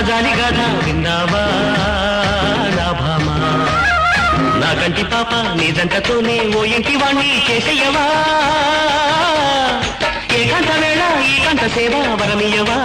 జాలి గాథ విన్నావా నా భామ నా కంటి పాప నీ జంటతోనే ఓ ఇంటి వాణ్ణి చేసేయవా ఏకాంత వేళ ఏకాంత సేవ వరమియవా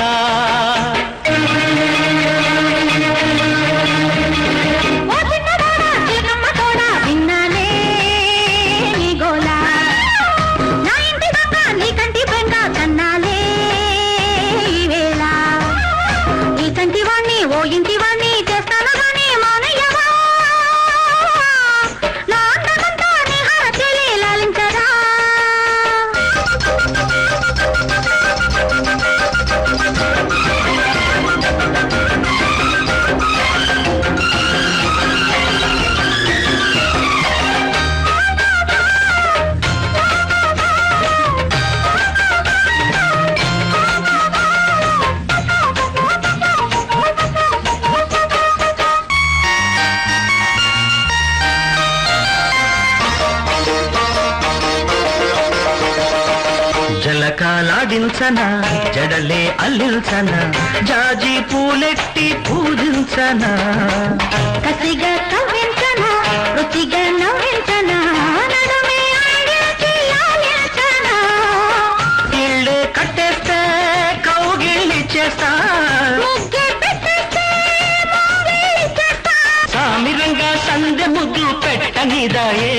జలకాలాడించనా జడలే అల్లించనా జాజి పూలెట్టి పూజించనా కసిగా కవ్వించనా రుచిగా నవ్వించనా నడుమే ఆడించి లాలించనా ఇళ్ళే కట్టేస్తే కౌగిలిచ్చేస్తా ముగ్గే పెట్టేస్తే మోగిలిచ్చేస్తా సామిరంగా సందె ముద్దు పెట్టనిదాయే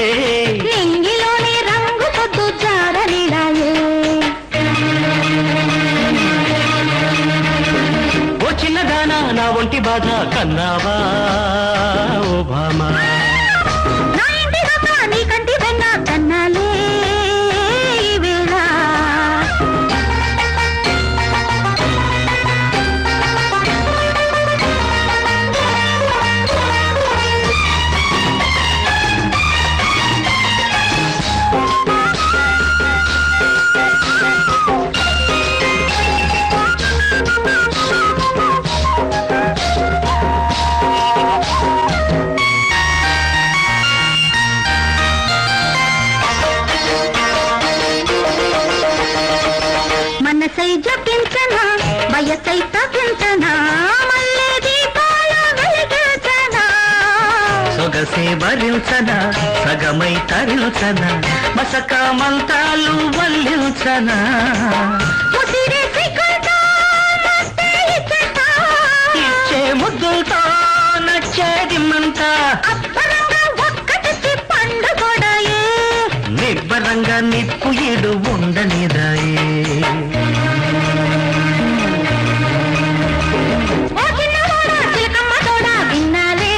నింగిలోని రంగు పొద్దు జారనిడాయే ఓ చిన్నదానా నా ఒంటి బాధ కన్నావా ఓ భామా నా ఇంటి దొంగ నీ కంటి వెన్న కన్నాలే ఈ వేళ మనసై జపించనా వయసై తపించనా మల్లె దీపాల వెలిగించనా సొగసే భరించనా సగమై తరించనా మసక మంత్రాలు వల్లించనా ముసిరేసి కొంటా మస్తే ఇచ్చేస్తా ఇచ్చే ముద్దులతో నచ్చేది మంట అబ్బరంగా ఒక్కటికి పండుగొడాయే నిబ్బరంగా నిప్పు ఇడు ఉండనిదాయే ఓ చిన్నవాడా చిలకమ్మ తోడా విన్నాలే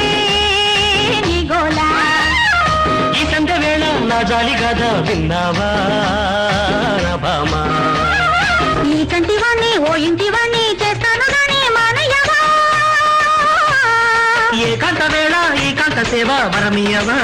నీ గోలా ఈ సంధ్య వేళ నా జాలి గాథ విన్నావా నా భామా ఈ కంటి వాణ్ణి ఓ ఇంటి వాణ్ణి చేస్తాను గాని మానయ్యవా ఏకాంత వేళ ఏకాంత సేవ వరమియవా